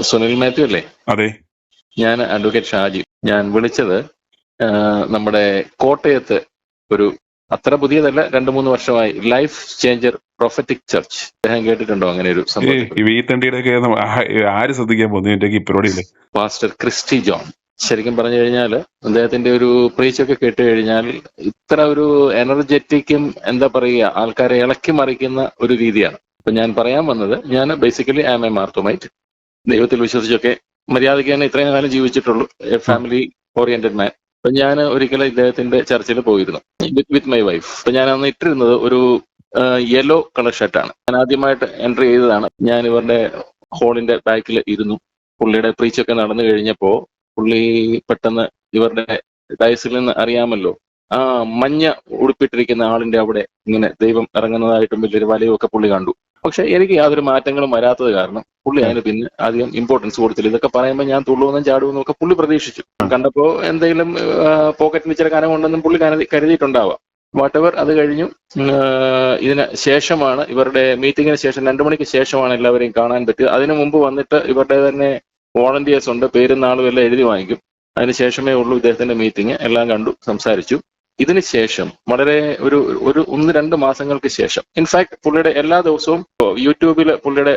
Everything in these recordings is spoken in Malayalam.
സുനിൽ മാത്യു അല്ലേ? അതെ. ഞാൻ അഡ്വക്കേറ്റ് ഷാജി. ഞാൻ വിളിച്ചത് നമ്മുടെ കോട്ടയത്ത് ഒരു അത്ര പുതിയതല്ല, 2-3 വർഷമായി ലൈഫ് ചേഞ്ചർ പ്രൊഫറ്റിക് ചർച്ച്. അദ്ദേഹം കേട്ടിട്ടുണ്ടോ അങ്ങനെ ഒരു സംഭവം? ഈ തണ്ടിയുടെ ആര് ശ്രദ്ധിക്കാൻ പോകുന്നു ഈ പരിപാടിയില്? Pastor Christy John. ശരിക്കും പറഞ്ഞു കഴിഞ്ഞാൽ അദ്ദേഹത്തിന്റെ ഒരു പ്രീച്ചൊക്കെ കേട്ട് കഴിഞ്ഞാൽ ഇത്ര ഒരു എനർജറ്റിക്കും എന്താ പറയുക, ആൾക്കാരെ ഇളക്കി മറിക്കുന്ന ഒരു രീതിയാണ്. അപ്പൊ ഞാൻ പറയാൻ വന്നത്, ഞാൻ ബേസിക്കലി ആം എ മാർത്തോമൈറ്റ്. ദൈവത്തിൽ വിശ്വസിച്ചൊക്കെ മര്യാദയ്ക്ക് തന്നെ ഇത്രയും കാലം ജീവിച്ചിട്ടുള്ളൂ, എ ഫാമിലി ഓറിയന്റഡ് മാൻ. അപ്പൊ ഞാൻ ഒരിക്കലും ഇദ്ദേഹത്തിന്റെ ചർച്ചിൽ പോയിരുന്നു വിത്ത് മൈ വൈഫ്. അപ്പൊ ഞാൻ അന്ന് ഇട്ടിരുന്നത് ഒരു യെല്ലോ കളർ ഷർട്ടാണ്. ഞാൻ ആദ്യമായിട്ട് എൻട്രി ചെയ്തതാണ്. ഞാൻ ഇവരുടെ ഹോളിന്റെ ബാക്കിൽ ഇരുന്നു. പുള്ളിയുടെ പ്രീച്ചൊക്കെ നടന്നു കഴിഞ്ഞപ്പോ പുള്ളി പെട്ടെന്ന് ഇവരുടെ ഡയസിൽ നിന്ന് അറിയാമല്ലോ, ആ മഞ്ഞ ഉടുപ്പിട്ടിരിക്കുന്ന ആളിന്റെ അവിടെ ഇങ്ങനെ ദൈവം ഇറങ്ങുന്നതായിട്ടും വലിയൊരു വലയൊക്കെ പുള്ളി കണ്ടു. പക്ഷെ എനിക്ക് യാതൊരു മാറ്റങ്ങളും വരാത്തത് കാരണം പുള്ളി അതിന് പിന്നെ അധികം ഇമ്പോർട്ടൻസ് കൊടുത്തില്ല. ഇതൊക്കെ പറയുമ്പോൾ ഞാൻ തുള്ളുവെന്നും ചാടുവെന്നും ഒക്കെ പുള്ളി പ്രതീക്ഷിച്ചു. കണ്ടപ്പോ എന്തെങ്കിലും പോക്കറ്റിന് ഇച്ചിരി കനം കൊണ്ടെന്നും പുള്ളി കരുതിയിട്ടുണ്ടാവാം. വാട്ടെവർ. അത് കഴിഞ്ഞു. ഇതിന് ശേഷമാണ്, ഇവരുടെ മീറ്റിങ്ങിന് ശേഷം 2 മണിക്ക് ശേഷമാണ് എല്ലാവരെയും കാണാൻ പറ്റുക. അതിനു മുമ്പ് വന്നിട്ട് ഇവരുടെ തന്നെ വോളണ്ടിയേഴ്സ് ഉണ്ട്, പേരും നാളും എല്ലാം എഴുതി വാങ്ങിക്കും. അതിന് ശേഷമേ ഉള്ളൂ ഇദ്ദേഹത്തിന്റെ മീറ്റിംഗ്. എല്ലാം കണ്ടു, സംസാരിച്ചു. ഇതിന് ശേഷം വളരെ ഒരു 1-2 മാസങ്ങൾക്ക് ശേഷം, ഇൻഫാക്ട് പുള്ളിയുടെ എല്ലാ ദിവസവും യൂട്യൂബിൽ പുള്ളിയുടെ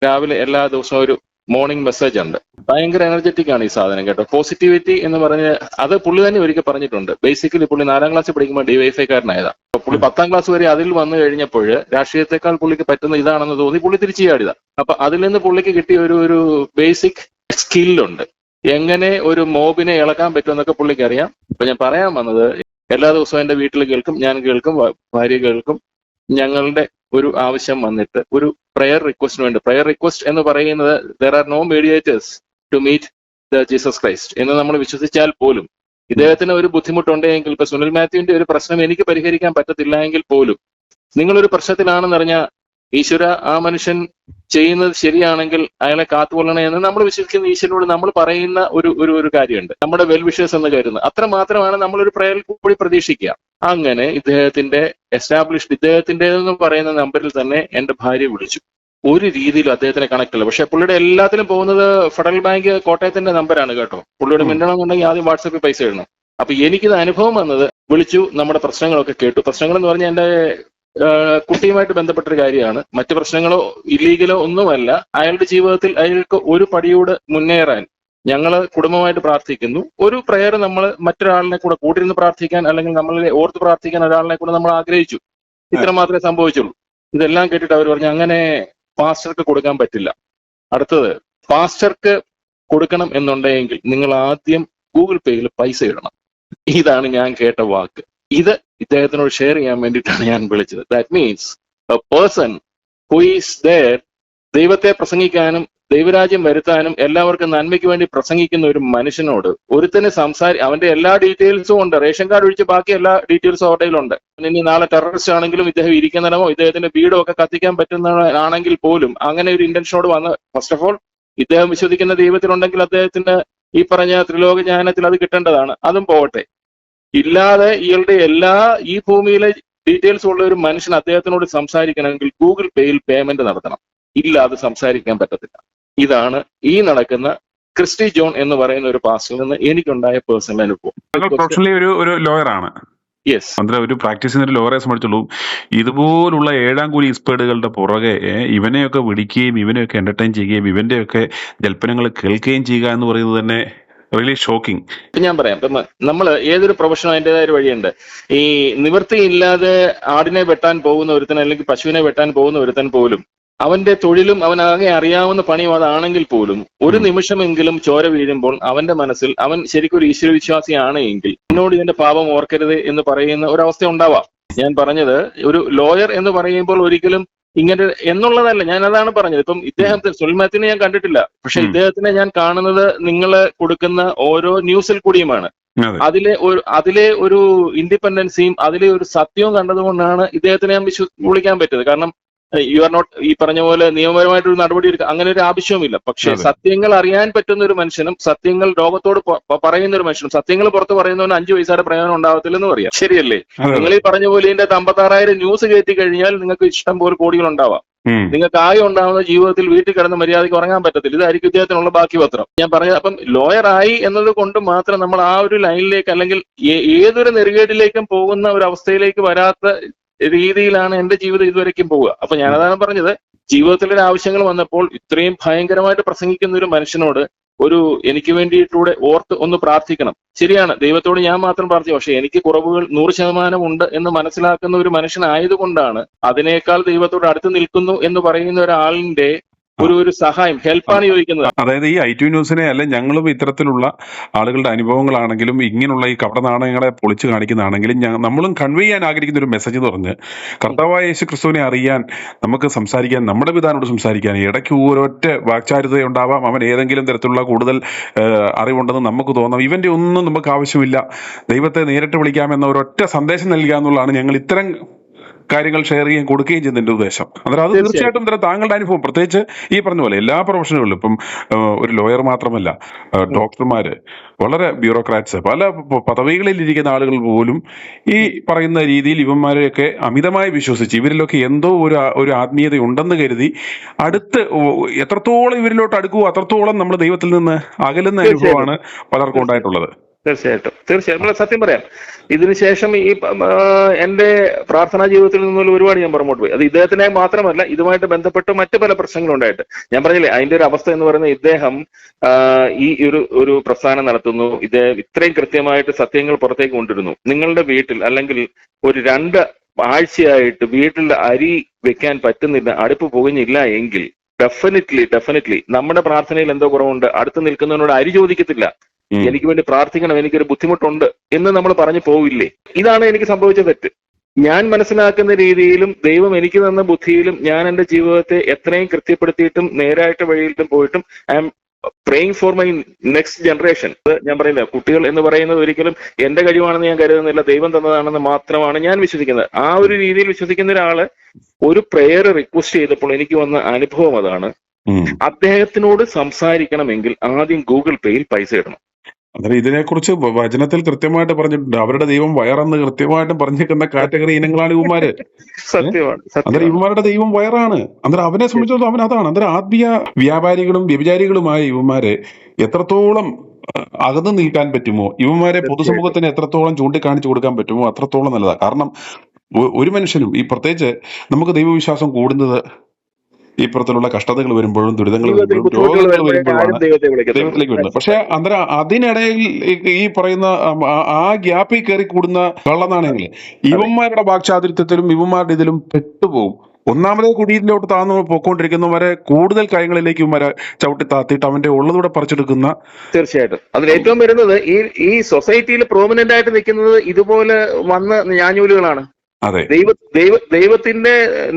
രാവിലെ എല്ലാ ദിവസവും ഒരു മോർണിംഗ് മെസ്സേജ് ഉണ്ട്. ഭയങ്കര എനർജറ്റിക് ആണ് ഈ സാധനം കേട്ടോ. പോസിറ്റിവിറ്റി എന്ന് പറഞ്ഞ് അത് പുള്ളി തന്നെ ഒരിക്കൽ പറഞ്ഞിട്ടുണ്ട്. ബേസിക്കലി പുള്ളി 4ാം ക്ലാസ്സിൽ പഠിക്കുമ്പോൾ DYFIക്കാരനായതാണ്. അപ്പൊ പുള്ളി 10ാം ക്ലാസ് വരെ അതിൽ വന്നു കഴിഞ്ഞപ്പോൾ രാഷ്ട്രീയത്തെക്കാൾ പുള്ളിക്ക് പറ്റുന്ന ഇതാണെന്ന് തോന്നി പുള്ളി തിരിച്ചു ചാടിയതാണ്. അപ്പൊ അതിൽ നിന്ന് പുള്ളിക്ക് കിട്ടിയ ഒരു ബേസിക് സ്കില്ലുണ്ട്, എങ്ങനെ ഒരു മോബിനെ ഇളക്കാൻ പറ്റുമെന്നൊക്കെ പുള്ളിക്ക് അറിയാം. അപ്പൊ ഞാൻ പറയാൻ വന്നത്, എല്ലാ ദിവസവും എൻ്റെ വീട്ടിൽ കേൾക്കും, ഞാൻ കേൾക്കും, ഭാര്യ കേൾക്കും. ഞങ്ങളുടെ ഒരു ആവശ്യം വന്നിട്ട് ഒരു പ്രയർ റിക്വസ്റ്റിന് വേണ്ടി, പ്രയർ റിക്വസ്റ്റ് എന്ന് പറയുന്നത് there are no mediators to meet the Jesus Christ എന്ന് നമ്മൾ വിശ്വസിച്ചാൽ പോലും, ഇദ്ദേഹത്തിന് ഒരു ബുദ്ധിമുട്ടുണ്ടെങ്കിൽ, ഇപ്പൊ സുനിൽ മാത്യുവിന്റെ ഒരു പ്രശ്നം എനിക്ക് പരിഹരിക്കാൻ പറ്റത്തില്ല എങ്കിൽ പോലും, നിങ്ങളൊരു പ്രശ്നത്തിലാണെന്നറിഞ്ഞാൽ ഈശ്വര ആ മനുഷ്യൻ ചെയ്യുന്നത് ശരിയാണെങ്കിൽ അയാളെ കാത്തുകൊള്ളണേ എന്ന് നമ്മൾ വിശ്വസിക്കുന്ന ഈശ്വരനോട് നമ്മൾ പറയുന്ന ഒരു കാര്യമുണ്ട്, നമ്മുടെ വെൽ വിഷേഴ്സ് എന്ന് കരുതുന്നത്. അത്ര മാത്രമാണ് നമ്മളൊരു പ്രയറിൽ കൂടി പ്രതീക്ഷിക്കുക. അങ്ങനെ ഇദ്ദേഹത്തിന്റെ എസ്റ്റാബ്ലിഷ്ഡ്, ഇദ്ദേഹത്തിൻ്റെതെന്ന് പറയുന്ന നമ്പറിൽ തന്നെ എന്റെ ഭാര്യ വിളിച്ചു. ഒരു രീതിയിലും അദ്ദേഹത്തിന് കണക്ട് ഇല്ല. പക്ഷെ പുള്ളിയുടെ എല്ലാത്തിലും പോകുന്നത് ഫെഡറൽ ബാങ്ക് കോട്ടയത്തിന്റെ നമ്പറാണ് കേട്ടോ. പുള്ളിയുടെ മിണ്ടണമെന്നുണ്ടെങ്കിൽ ആദ്യം വാട്സാപ്പിൽ പൈസ ഇടണം. അപ്പൊ എനിക്കിത് അനുഭവം വന്നത്, വിളിച്ചു, നമ്മുടെ പ്രശ്നങ്ങളൊക്കെ കേട്ടു. പ്രശ്നങ്ങൾ എന്ന് പറഞ്ഞാൽ എന്റെ കുട്ടിയുമായിട്ട് ബന്ധപ്പെട്ടൊരു കാര്യമാണ്. മറ്റു പ്രശ്നങ്ങളോ ഇല്ലീഗലോ ഒന്നുമല്ല. അയാളുടെ ജീവിതത്തിൽ അയാൾക്ക് ഒരു പടിയോട് മുന്നേറാൻ ഞങ്ങള് കുടുംബമായിട്ട് പ്രാർത്ഥിക്കുന്നു. ഒരു പ്രയർ നമ്മൾ മറ്റൊരാളിനെ കൂടെ കൂട്ടിരുന്ന് പ്രാർത്ഥിക്കാൻ, അല്ലെങ്കിൽ നമ്മളെ ഓർത്ത് പ്രാർത്ഥിക്കാൻ ഒരാളിനെ കൂടെ നമ്മൾ ആഗ്രഹിച്ചു. ഇത്ര മാത്രമേ സംഭവിച്ചുള്ളൂ. ഇതെല്ലാം കേട്ടിട്ട് അവർ പറഞ്ഞു, അങ്ങനെ പാസ്റ്റർക്ക് കൊടുക്കാൻ പറ്റില്ല. അടുത്തത്, പാസ്റ്റർക്ക് കൊടുക്കണം എന്നുണ്ടെങ്കിൽ നിങ്ങൾ ആദ്യം ഗൂഗിൾ പേയിൽ പൈസ ഇടണം. ഇതാണ് ഞാൻ കേട്ട വാക്ക്. ഇത് ഇദ്ദേഹത്തിനോട് ഷെയർ ചെയ്യാൻ വേണ്ടിയിട്ടാണ് ഞാൻ വിളിച്ചത്. That means A person who is there, ദൈവത്തെ പ്രസംഗിക്കാനും ദൈവരാജ്യം വരുത്താനും എല്ലാവർക്കും നന്മയ്ക്ക് വേണ്ടി പ്രസംഗിക്കുന്ന ഒരു മനുഷ്യനോട് ഒരുത്തനെ അവന്റെ എല്ലാ ഡീറ്റെയിൽസും ഉണ്ട്. റേഷൻ കാർഡ് ഒഴിച്ച് ബാക്കി എല്ലാ ഡീറ്റെയിൽസും അവരുടെ കയ്യിലുണ്ട്. ഇനി നാളെ ടെററിസ്റ്റ് ആണെങ്കിലും ഇദ്ദേഹം ഇരിക്കുന്നിടമോ ഇദ്ദേഹത്തിന്റെ വീടോ ഒക്കെ കത്തിക്കാൻ പറ്റുന്നതാണെങ്കിൽ പോലും അങ്ങനെ ഒരു ഇന്റൻഷനോട് വന്ന്, ഫസ്റ്റ് ഓഫ് ഓൾ ഇദ്ദേഹം വിശ്വസിക്കുന്ന ദൈവത്തിലുണ്ടെങ്കിൽ അദ്ദേഹത്തിന് ഈ പറഞ്ഞ ത്രിലോക ജ്ഞാനത്തിൽ അത് കിട്ടേണ്ടതാണ്. അതും പോകട്ടെ. ഇല്ലാതെ ഇയാളുടെ ഈ ഭൂമിയിലെ ഡീറ്റെയിൽസ് ഉള്ള ഒരു മനുഷ്യൻ അദ്ദേഹത്തിനോട് സംസാരിക്കണമെങ്കിൽ ഗൂഗിൾ പേയിൽ പേയ്മെന്റ് നടത്തണം. ഇല്ലാതെ സംസാരിക്കാൻ പറ്റത്തില്ല. ഇതാണ് ഈ നടക്കുന്ന ക്രിസ്റ്റി ജോൺ എന്ന് പറയുന്ന ഒരു പാസ്റ്ററിൽ നിന്ന് എനിക്കുണ്ടായ പേഴ്സണൽ അനുഭവം. പ്രൊഫഷണലി ഒരു ലോയറാണ്. യെസ്, ഒരു പ്രാക്ടീസ് ചെയ്യുന്ന ഒരു ലോയറെ സംബന്ധിച്ചുള്ളൂ, ഇതുപോലുള്ള 7ാം കൂലി എക്സ്പേർട്ടുകളുടെ പുറകെ ഇവനെയൊക്കെ വിളിക്കുകയും ഇവനെയൊക്കെ എന്റർടൈൻ ചെയ്യുകയും ഇവന്റെയൊക്കെ ജൽപ്പനങ്ങൾ കേൾക്കുകയും ചെയ്യുക എന്ന് പറയുന്നത് തന്നെ റിയലി ഷോക്കിംഗ്. ഞാൻ പറയാം, ഇപ്പം നമ്മൾ ഏതൊരു പ്രൊഫഷനും അതിൻ്റെതായ ഒരു വഴിയുണ്ട്. ഈ നിവൃത്തിയില്ലാതെ ആടിനെ വെട്ടാൻ പോകുന്ന ഒരുത്തൻ, അല്ലെങ്കിൽ പശുവിനെ വെട്ടാൻ പോകുന്ന ഒരുത്തൻ പോലും, അവന്റെ തൊഴിലും അവനാകെ അറിയാവുന്ന പണിയും അതാണെങ്കിൽ പോലും, ഒരു നിമിഷമെങ്കിലും ചോര വീഴുമ്പോൾ അവന്റെ മനസ്സിൽ, അവൻ ശരിക്കും ഒരു ഈശ്വരവിശ്വാസിയാണ് എങ്കിൽ എന്നോട് ഇതിന്റെ പാപം ഓർക്കരുത് എന്ന് പറയുന്ന ഒരവസ്ഥ ഉണ്ടാവാം. ഞാൻ പറഞ്ഞത്, ഒരു ലോയർ എന്ന് പറയുമ്പോൾ ഒരിക്കലും ഇങ്ങനെ എന്നുള്ളതല്ല, ഞാൻ അതാണ് പറഞ്ഞത്. ഇപ്പം ഇദ്ദേഹത്തെ, സുനിൽ മാത്യുവിനെ ഞാൻ കണ്ടിട്ടില്ല, പക്ഷെ ഇദ്ദേഹത്തിനെ ഞാൻ കാണുന്നത് നിങ്ങൾ കൊടുക്കുന്ന ഓരോ ന്യൂസിൽ കൂടിയുമാണ്. അതിലെ ഒരു ഇൻഡിപെൻഡൻസിയും അതിലെ ഒരു സത്യവും കണ്ടതുകൊണ്ടാണ് ഇദ്ദേഹത്തിനെ ഞാൻ വിളിക്കാൻ പറ്റിയത്. കാരണം യു ആർ നോട്ട്, ഈ പറഞ്ഞ പോലെ നിയമപരമായിട്ടൊരു നടപടി എടുക്കുക അങ്ങനെ ഒരു ആവശ്യവുമില്ല. പക്ഷെ സത്യങ്ങൾ അറിയാൻ പറ്റുന്ന ഒരു മനുഷ്യനും സത്യങ്ങൾ ലോകത്തോട് പറയുന്ന ഒരു മനുഷ്യനും, സത്യങ്ങൾ പുറത്ത് പറയുന്നവന് 5 പൈസയുടെ പ്രയോജനം ഉണ്ടാവത്തില്ലെന്ന് പറയാം. ശരിയല്ലേ? നിങ്ങൾ ഈ പറഞ്ഞ പോലെ ഇതിന്റെ 56,000 ന്യൂസ് കയറ്റി കഴിഞ്ഞാൽ നിങ്ങൾക്ക് ഇഷ്ടം പോലെ കോടികൾ ഉണ്ടാവാം. നിങ്ങൾക്ക് ആകെ ഉണ്ടാവുന്ന ജീവിതത്തിൽ വീട്ടിൽ കിടന്ന് മര്യാദയ്ക്ക് ഉറങ്ങാൻ പറ്റത്തില്ല. ഇതായിരിക്കും ഇദ്ദേഹത്തിനുള്ള ബാക്കി പത്രം. ഞാൻ പറയാം, അപ്പം ലോയറായി എന്നത് കൊണ്ട് മാത്രം നമ്മൾ ആ ഒരു ലൈനിലേക്ക് അല്ലെങ്കിൽ ഏതൊരു നെറുകേടിലേക്കും പോകുന്ന ഒരു അവസ്ഥയിലേക്ക് വരാത്ത രീതിയിലാണ് എന്റെ ജീവിതം ഇതുവരേക്കും പോവുക. അപ്പൊ ഞാനതാണ് പറഞ്ഞത്, ജീവിതത്തിലെ ആവശ്യങ്ങൾ വന്നപ്പോൾ ഇത്രയും ഭയങ്കരമായിട്ട് പ്രസംഗിക്കുന്ന ഒരു മനുഷ്യനോട് എനിക്ക് വേണ്ടിയിട്ടൂടെ ഓർത്ത് ഒന്ന് പ്രാർത്ഥിക്കണം. ശരിയാണ്, ദൈവത്തോട് ഞാൻ മാത്രം പ്രാർത്ഥിക്കും, പക്ഷെ എനിക്ക് കുറവുകൾ 100% ഉണ്ട് എന്ന് മനസ്സിലാക്കുന്ന ഒരു മനുഷ്യനായതുകൊണ്ടാണ് അതിനേക്കാൾ ദൈവത്തോട് അടുത്ത് നിൽക്കുന്നു എന്ന് പറയുന്ന ഒരാളിന്റെ ഒരു സഹായം, ഹെൽപ്പാണ് ചോദിക്കുന്നത്. അതായത് ഈ i2 ന്യൂസിനെ അല്ലെ ഞങ്ങളും ഇത്തരത്തിലുള്ള ആളുകളുടെ അനുഭവങ്ങളാണെങ്കിലും ഇങ്ങനെയുള്ള ഈ കപട നാണയങ്ങളെ പൊളിച്ചു കാണിക്കുന്നതാണെങ്കിലും നമ്മളും കൺവേ ചെയ്യാൻ ആഗ്രഹിക്കുന്ന ഒരു മെസ്സേജ് എന്ന് പറഞ്ഞ് കർത്താവായ യേശു ക്രിസ്തുവിനെ അറിയാൻ, നമുക്ക് സംസാരിക്കാൻ, നമ്മുടെ പിതാവിനോട് സംസാരിക്കാൻ ഇടയ്ക്ക് ഒരൊറ്റ വാക്ചാരുത ഉണ്ടാവാം. അവൻ ഏതെങ്കിലും തരത്തിലുള്ള കൂടുതൽ അറിവുണ്ടെന്ന് നമുക്ക് തോന്നാം. ഇവന്റെ ഒന്നും നമുക്ക് ആവശ്യമില്ല, ദൈവത്തെ നേരിട്ട് വിളിക്കാമെന്ന ഒരൊറ്റ സന്ദേശം നൽകുക എന്നുള്ളതാണ് ഞങ്ങൾ ഇത്തരം കാര്യങ്ങൾ ഷെയർ ചെയ്യാൻ കൊടുക്കുകയും ചെയ്യുന്നതിന്റെ ഉദ്ദേശം. അന്നേരം അത് തീർച്ചയായിട്ടും താങ്കളുടെ അനുഭവം, പ്രത്യേകിച്ച് ഈ പറഞ്ഞ പോലെ എല്ലാ പ്രൊഫഷനുകളിലും, ഇപ്പം ഒരു ലോയർ മാത്രമല്ല, ഡോക്ടർമാര്, വളരെ ബ്യൂറോക്രാറ്റ്സ്, പല പദവികളിൽ ഇരിക്കുന്ന ആളുകൾ പോലും ഈ പറയുന്ന രീതിയിൽ ഇവന്മാരെയൊക്കെ അമിതമായി വിശ്വസിച്ച് ഇവരിലൊക്കെ എന്തോ ഒരു ആത്മീയത ഉണ്ടെന്ന് കരുതി അടുത്ത് എത്രത്തോളം ഇവരിലോട്ട് അടുക്കുവോ അത്രത്തോളം നമ്മൾ ദൈവത്തിൽ നിന്ന് അകലുന്ന അനുഭവമാണ് പലർക്കും ഉണ്ടായിട്ടുള്ളത്. തീർച്ചയായിട്ടും സത്യം പറയാം. ഇതിനുശേഷം ഈ എന്റെ പ്രാർത്ഥനാ ജീവിതത്തിൽ നിന്നുള്ള ഒരുപാട് ഞാൻ പുറമോട്ട് പോയി. അത് ഇദ്ദേഹത്തിനെ മാത്രമല്ല, ഇതുമായിട്ട് ബന്ധപ്പെട്ട് മറ്റു പല പ്രശ്നങ്ങളുണ്ടായിട്ട് ഞാൻ പറഞ്ഞില്ലേ, അതിന്റെ ഒരു അവസ്ഥ എന്ന് പറയുന്നത്, ഇദ്ദേഹം ഈ ഒരു പ്രസ്ഥാനം നടത്തുന്നു, ഇദ്ദേഹം ഇത്രയും കൃത്യമായിട്ട് സത്യങ്ങൾ പുറത്തേക്ക് കൊണ്ടിരുന്നു. നിങ്ങളുടെ വീട്ടിൽ അല്ലെങ്കിൽ ഒരു 2 ആഴ്ചയായിട്ട് വീട്ടിൽ അരി വെക്കാൻ പറ്റുന്നില്ല, അടുപ്പ് പുകഞ്ഞില്ല എങ്കിൽ ഡെഫിനറ്റ്ലി നമ്മുടെ പ്രാർത്ഥനയിൽ എന്തോ കുറവുണ്ട്. അടുത്ത് നിൽക്കുന്നവനോട് അരി ചോദിക്കത്തില്ല, എനിക്ക് വേണ്ടി പ്രാർത്ഥിക്കണം, എനിക്കൊരു ബുദ്ധിമുട്ടുണ്ട് എന്ന് നമ്മൾ പറഞ്ഞു പോവില്ലേ? ഇതാണ് എനിക്ക് സംഭവിച്ച തെറ്റ്. ഞാൻ മനസ്സിലാക്കുന്ന രീതിയിലും ദൈവം എനിക്ക് തന്ന ബുദ്ധിയിലും ഞാൻ എന്റെ ജീവിതത്തെ എത്രയും കൃത്യപ്പെടുത്തിയിട്ടും നേരായിട്ട് വഴിയിലും പോയിട്ടും I am praying for my next generation. ഞാൻ പറയുന്നത്, കുട്ടികൾ എന്ന് പറയുന്നത് ഒരിക്കലും എന്റെ കഴിവാണെന്ന് ഞാൻ കരുതുന്നില്ല, ദൈവം തന്നതാണെന്ന് മാത്രമാണ് ഞാൻ വിശ്വസിക്കുന്നത്. ആ ഒരു രീതിയിൽ വിശ്വസിക്കുന്ന ഒരാള് ഒരു പ്രെയർ റിക്വസ്റ്റ് ചെയ്തപ്പോൾ എനിക്ക് വന്ന അനുഭവം അതാണ്. അദ്ദേഹത്തിനോട് സംസാരിക്കണമെങ്കിൽ ആദ്യം ഗൂഗിൾ പേയിൽ പൈസ ഇടണം. അന്നേരം ഇതിനെക്കുറിച്ച് വചനത്തിൽ കൃത്യമായിട്ട് പറഞ്ഞിട്ടുണ്ട്. അവരുടെ ദൈവം വയറെന്ന് കൃത്യമായിട്ടും പറഞ്ഞിരിക്കുന്ന കാറ്റഗറി ഇനങ്ങളാണ് ഇവന്മാര്. അന്നേരം ഇവന്മാരുടെ ദൈവം വയറാണ്. അന്നേരം അവനെ സംബന്ധിച്ചിടത്തോളം അവൻ അതാണ്. അന്നേരം ആത്മീയ വ്യാപാരികളും വ്യഭിചാരികളുമായ ഇവന്മാരെ എത്രത്തോളം അകന്നു നിൽക്കാൻ പറ്റുമോ, ഇവന്മാരെ പൊതുസമൂഹത്തിന് എത്രത്തോളം ചൂണ്ടിക്കാണിച്ചു കൊടുക്കാൻ പറ്റുമോ അത്രത്തോളം നല്ലതാണ്. കാരണം ഒരു മനുഷ്യനും, ഈ പ്രത്യേകിച്ച് നമുക്ക് ദൈവവിശ്വാസം കൂടുന്നത് ഇപ്പുറത്തുള്ള കഷ്ടതകൾ വരുമ്പോഴും, ദുരിതങ്ങൾ വരുമ്പോഴും, രോഗങ്ങൾ വരുമ്പോഴാണ് ദൈവത്തിലേക്ക് വരുന്നത്. പക്ഷെ അന്നേരം അതിനിടയിൽ ഈ പറയുന്ന ആ ഗ്യാപ്പിൽ കയറി കൂടുന്ന കള്ളനാണയങ്ങൾ ഇവന്മാരുടെ വാക്ചാതുര്യത്തിലും ഇവന്മാരുടെ ഇതിലും പെട്ടുപോകും. ഒന്നാമതേ കുടിയിലോട്ട് താന്നു പൊക്കോണ്ടിരിക്കുന്നവരെ കൂടുതൽ കാര്യങ്ങളിലേക്ക് ഇവന്മാരെ ചവിട്ടി താത്തിയിട്ട് അവന്റെ ഉള്ളതൂടെ പറിച്ചെടുക്കുന്ന. തീർച്ചയായിട്ടും അതിൽ ഏറ്റവും വരുന്നത് ഈ സൊസൈറ്റിയിൽ പ്രോമിനന്റ് ആയിട്ട് നിൽക്കുന്നത് ഇതുപോലെ വന്ന ഞാഞ്ഞൂലുകളാണ്. ദൈവത്തിന്റെ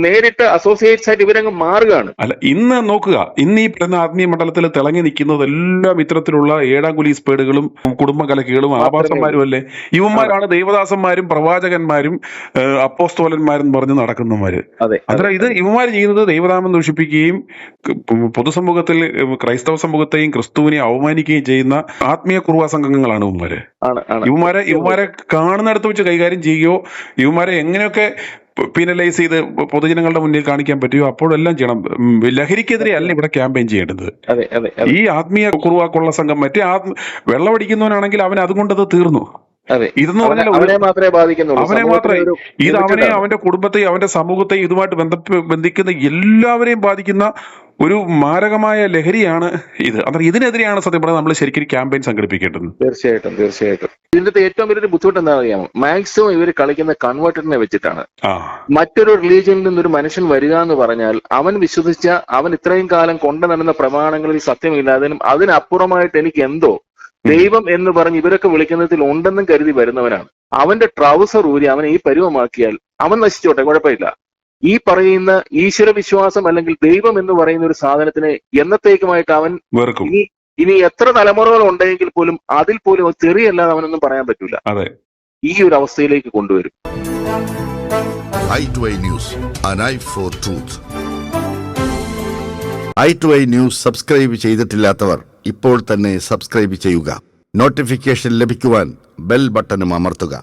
നേരിട്ട് അസോസിയേറ്റ്സ് ആയിട്ട് ഇവരങ്ങ് മാറുകയാണ്. അല്ല, ഇന്ന് നോക്കുക, ഇന്ന് ഈ പറയുന്ന ആത്മീയ മണ്ഡലത്തിൽ തിളങ്ങി നിൽക്കുന്നതെല്ലാം ഇത്തരത്തിലുള്ള ഏഴാംകുലി സ്പേഡുകളും കുടുംബ കലക്കികളും ആഭാസന്മാരും അല്ലേ. ഇവന്മാരാണ് ദൈവദാസന്മാരും പ്രവാചകന്മാരും അപ്പോസ്തോലന്മാരും പറഞ്ഞ് നടക്കുന്നവര്. അന്നേരം ഇത് ഇവന്മാർ ചെയ്യുന്നത് ദൈവനാമം ദൂഷിപ്പിക്കുകയും പൊതുസമൂഹത്തിൽ ക്രൈസ്തവ സമൂഹത്തെയും ക്രിസ്തുവിനെയും അവമാനിക്കുകയും ചെയ്യുന്ന ആത്മീയ കുറുവാ സംഘങ്ങളാണ് ഇവന്മാര്. ഇവന്മാരെ കാണുന്നിടത്ത് വെച്ച് കൈകാര്യം ചെയ്യുകയോ ഇവന്മാരെ എങ്ങനെയൊക്കെ പീനലൈസ് ചെയ്ത് പൊതുജനങ്ങളുടെ മുന്നിൽ കാണിക്കാൻ പറ്റുമോ അപ്പോഴെല്ലാം ചെയ്യണം. ലഹരിക്കെതിരെ അല്ല ഇവിടെ ക്യാമ്പയിൻ ചെയ്യേണ്ടത്. ഈ ആത്മീയ കുറുവാക്കുള്ള സംഘം മറ്റേ വെള്ളമടിക്കുന്നവനാണെങ്കിൽ അവൻ അതുകൊണ്ടത് തീർന്നു. ഇതെന്ന് പറഞ്ഞാൽ അവനെ മാത്രമേ, ഇത് അവനെ, അവന്റെ കുടുംബത്തെയും അവന്റെ സമൂഹത്തെയും ഇതുമായിട്ട് ബന്ധിക്കുന്ന എല്ലാവരെയും ബാധിക്കുന്ന ഒരു മാരകമായ ലഹരിയാണ് ഇത്. അന്നേരം ഇതിനെതിരെയാണ് സത്യം പറഞ്ഞാൽ നമ്മൾ ശരിക്കും ക്യാമ്പയിൻ സംഘടിപ്പിക്കേണ്ടത്. തീർച്ചയായിട്ടും ഇതിന്റെ ഏറ്റവും വലിയൊരു ബുദ്ധിമുട്ട് എന്താണെന്ന് അറിയാമോ? മാക്സിമം ഇവർ കളിക്കുന്ന കൺവേർട്ടറിനെ വെച്ചിട്ടാണ്. മറ്റൊരു റിലീജിയനിൽ നിന്നൊരു മനുഷ്യൻ വരിക എന്ന് പറഞ്ഞാൽ അവൻ വിശ്വസിച്ച, അവൻ ഇത്രയും കാലം കൊണ്ടു നടന്ന പ്രമാണങ്ങളിൽ സത്യമില്ലാതിനും അതിനപ്പുറമായിട്ട് എനിക്ക് എന്തോ ദൈവം എന്ന് പറഞ്ഞ് ഇവരൊക്കെ വിളിക്കുന്നതിൽ ഉണ്ടെന്നും കരുതി വരുന്നവനാണ്. അവന്റെ ട്രൗസർ ഊരി അവനെ ഈ പരുവമാക്കിയാൽ അവൻ നശിച്ചോട്ടെ, കുഴപ്പമില്ല. ഈ പറയുന്ന ഈശ്വര വിശ്വാസം അല്ലെങ്കിൽ ദൈവം എന്ന് പറയുന്ന ഒരു സാധനത്തിനെ എന്നത്തേക്കുമായിട്ട് അവൻ ഇനി എത്ര തലമുറകൾ ഉണ്ടെങ്കിൽ പോലും അതിൽ പോലും ചെറിയല്ലാതെ അവനൊന്നും പറയാൻ പറ്റൂല. ഈ ഒരു അവസ്ഥയിലേക്ക് കൊണ്ടുവരും. i2i news, an eye for truth. i2i news subscribe ചെയ്തിട്ടില്ലാത്തവർ ഇപ്പോൾ തന്നെ സബ്സ്ക്രൈബ് ചെയ്യുക. നോട്ടിഫിക്കേഷൻ ലഭിക്കുവാൻ ബെൽ ബട്ടണും അമർത്തുക.